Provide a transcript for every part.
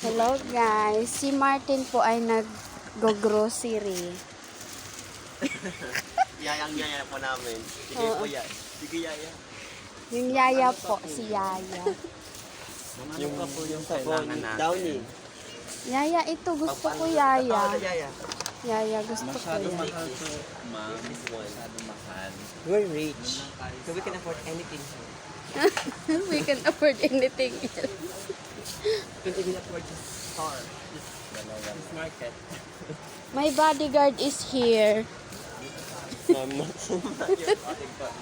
Hello guys, si Martin po ay nag-grocery. Yayang-yaya po namin. Sige Oo. po yan. Sige yaya. Yung Yaya po, si Yaya. Yung pa po yung kailangan natin. Downy. Yaya, ito gusto ko Yaya. Yaya. Yaya, gusto ko Masyado yan. mahal to, ma'am. Masyado mahal. We're rich. So we can afford anything. We can afford anything else. We can even afford this car. This market. My bodyguard is here. No, I'm not. Your bodyguard.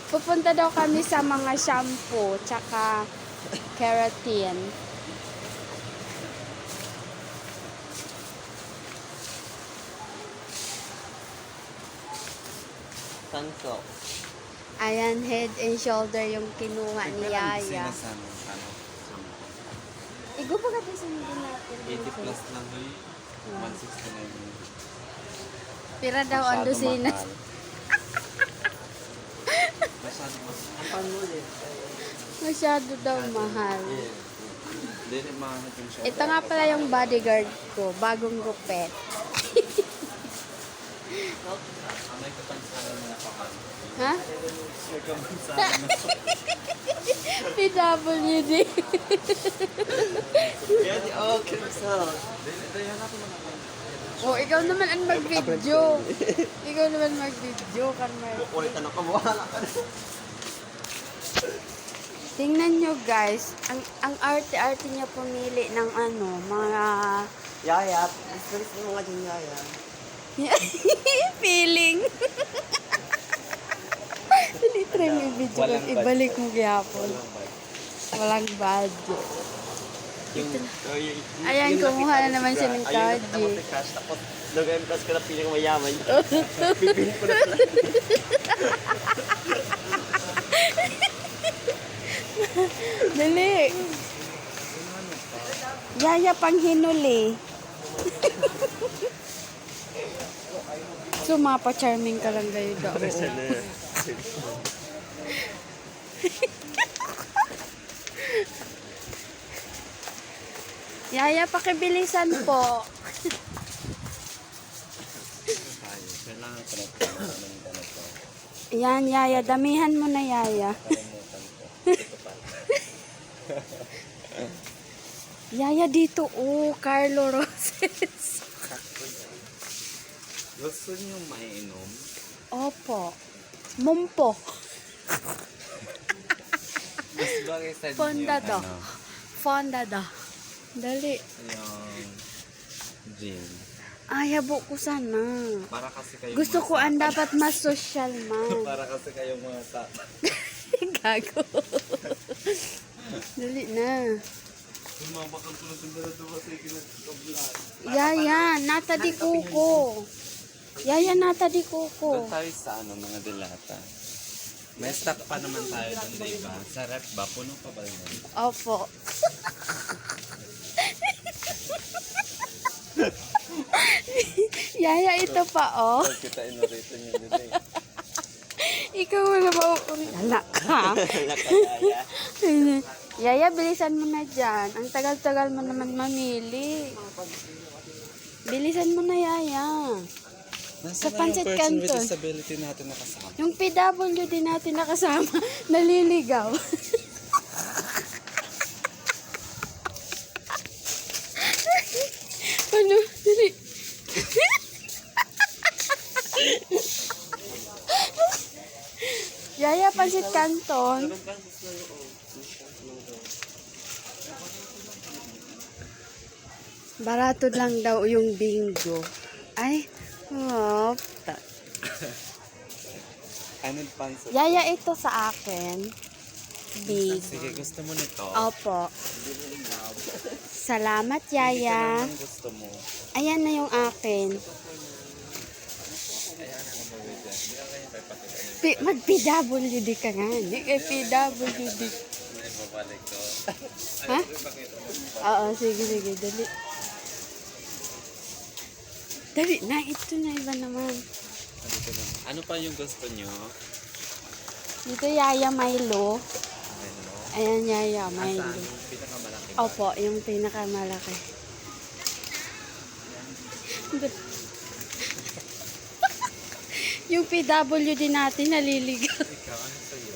Pupunta daw kami sa mga shampoo, tsaka keratin. Tanso. Ayan, head and shoulder yung kinuha ni Yaya. Igo pa ka sinigin natin. 80 plus lang yun. 169 yun. Pira daw ang dosina. Masyado mahal. Ang panmulit. Masyado daw mahal. Hindi rin mahanap yung shop. Ito nga pala yung bodyguard ko, bagong gupet. May kapansanan mo na pa. Ha? May kapansanan na pa. PWD. Yeah, the okay so. Dayan natin mga Oh, ikaw naman ang mag-video. Ikaw naman mag-video, Carmel. Ulit ano ka, wala ka na. Tingnan nyo guys, ang arte-arte niya pumili ng ano, mga Yaya, bilis mo nga dyan, Yaya. feeling. Dali, try mo yung video Walang kung ibalik mo gihapon. Walang budget. Ayan, kumuha na naman siya ng Ayun, kaji. tapos may cash. Tapos, nag-impress ko na piling mayaman. Pipili ko na pala. Dali. Yaya pang hinuli. Sumapa-charming ka lang kayo daw. Yaya, pakibilisan po. tayo. Kailangan ko na ito. Ng ganito. Yan, Yaya. Damihan mo na, Yaya. Kalimutan ko. Ito pa. Yaya, dito. Oh, Carlo Roses. Gusto niyo mainom? Opo. Mumpo. Mas bagay sa inyo Fondado. ano, Fondado. Dali. yung gym. Ay, habo ko sana. Para kasi kayo Gusto ko ang dapat mas social man. Para kasi kayo mga sa... Gago. Dali na. Sumabakan ko na tindaradwa kasi kinagkablaan. Yaya, nata di kuko. Yaya, nata di kuko. Doon tayo sa ano, mga dilata. May stock pa naman tayo doon, diba? Sa rep ba? Puno pa ba yun? Opo. Yaya, ito pa, oh. Pag kita inorito nyo nila eh. Ikaw wala ba? Anak ka. Nakakaya. Yaya, bilisan mo na dyan. Ang tagal-tagal mo naman mamili. Bilisan mo na, Yaya. Sa Pancit person with Canton. disability natin nakasama? Yung PWD natin nakasama, naliligaw. Ano? Dali. Yaya, Pancit Canton. Barato lang daw yung bingo. Ay, oh. Anong panso? Yaya, ito sa akin. Big. Sige, gusto mo nito? Opo. Salamat, Yaya. Anong gusto mo? Ayan na yung akin. Ayan ang mabawid dyan. Hindi ka kaya papakita niyo. Mag-PWD ka nga. Hindi kay PWD. May babalik ko. Ha? Ay, bakit mo? Oo, sige, dali. Dali na, ito na iba naman. Dito lang. Ano pa yung gusto nyo? Dito, Yaya Milo. Ano? Ayan, Yaya, May Milo. pinakamalaki. Opo, yung pinakamalaki. Yung PWD natin naliligaw. Ikaw, ano sa'yo?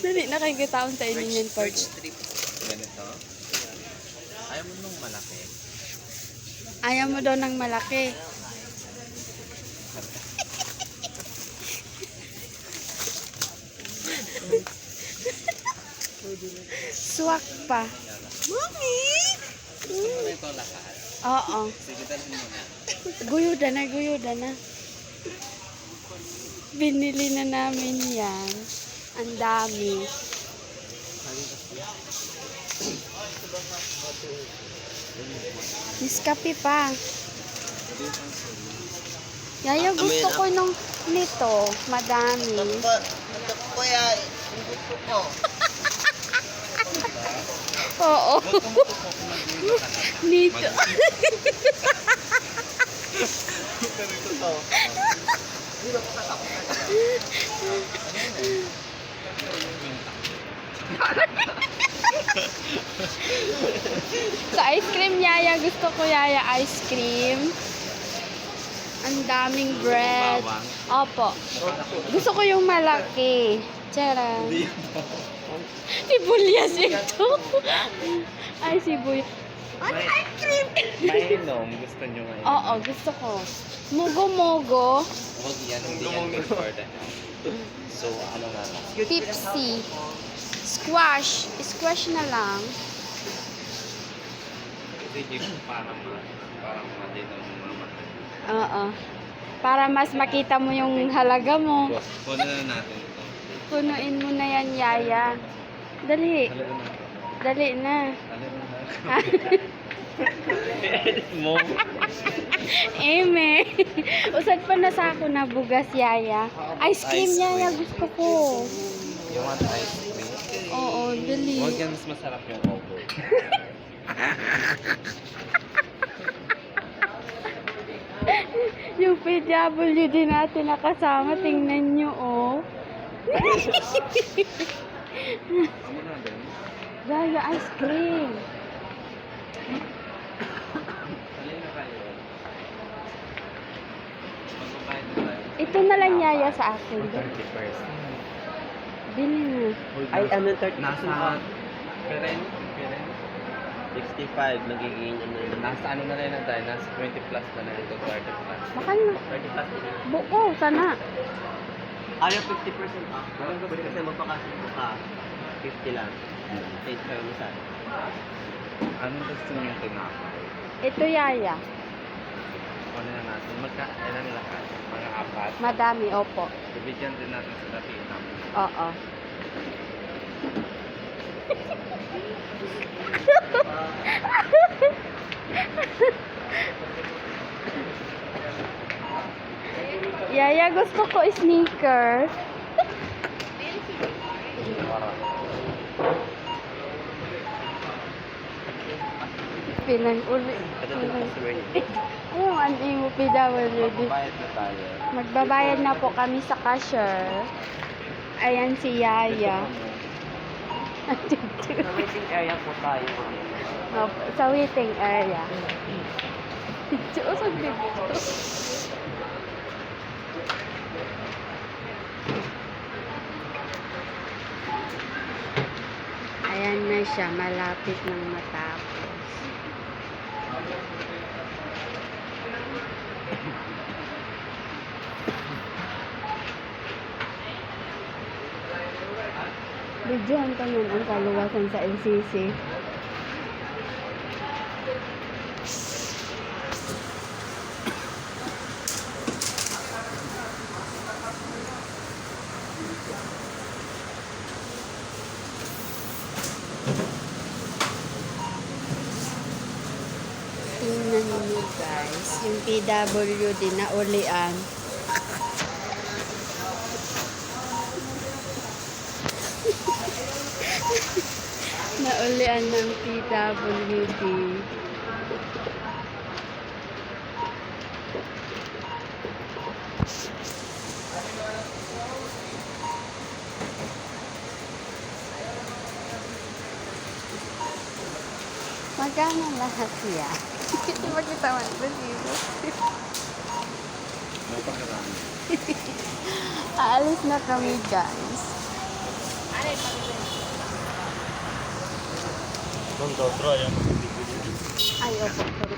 Dali, nakikitaon sa inyo yung parts. Strip. Ganito? Ayaw mo nung malaki. Ayaw mo daw ng malaki. Swak pa. Mami! Gusto mo na ito lahat? Oo. Sige, dalhin mo na. Guyuda na. Binili na namin yan. Ang dami. Niskape pa. Yaya, gusto ko nito. Madami. Kuya, yung gusto ko. Oo. Huwag kang matutok na gulo ka na. Nito. Ganito to. Sa ice cream, Yaya. Gusto ko, Yaya, ice cream. Ang daming bread. Bawang. Opo. Gusto ko yung malaki. Tcharam. Sibulyas ito. Ay, sibuyas. Ice cream! May inom. Gusto nyo ngayon. Oo, gusto ko. Mugo-mugo. Huwag yan. Hindi yan good for the health. So, ano na lang. Pepsi. Squash. Squash na lang. Sige, parang malinom mo naman. Oo. Para mas makita mo yung halaga mo. Kunin na natin ito. Punuin mo na yan, Yaya. Dali. Halika na. Dali na. Halika na. Edit mo. Eme. Usad pa na sa ako na bugas, Yaya. Ice cream, Ice Yaya. cream. Gusto ko. You want ice cream? Oo, dali. Huwag yan, mas masarap yung obo. Yung PWD natin nakasama, tingnan nyo, oh. Amo na din. Yaya, ice cream. Halika kayo. Magbabayad na tayo. Ito na lang, Yaya, sa akin. 30%. Bili na. Ay, ano, 30%? Nasa Peren? 65, nagiging ano yun. Nasa ano na rin na tayo? Nasa 20 plus na rin ito, 30 plus. Bakal na. 30 plus din. Buko, sana. Ayaw 50% off. Pwede kasi magpakasunod ka. 50 lang. Change kayo mo sa akin. Anong gusto niyo yung tinapay? Ito, Yaya. Ano na natin? Ilan lahat? Mga apat? Madami, opo. Bibigyan din natin sila tita. Oo. Yaya, gusto ko sneaker. Pinang uli. Kadating customer niyo. Ayun, ano mo PWD. Bayad na tayo. Magbabayad na po kami sa cashier. Ayan si Yaya. Sa waiting area po tayo. Opo, sa waiting area. Diyos ang dito. Ayan na siya, malapit ng matapos. Videohan ka nun ang kaluwasan sa LCC. Tingnan niyo guys, yung PWD na ulian. Naulian ng PWD. Magkano lahat siya? Makita man ba dito? Napakarami. Aalis na kami, guys. Nung outro, ayan. Ay, opo.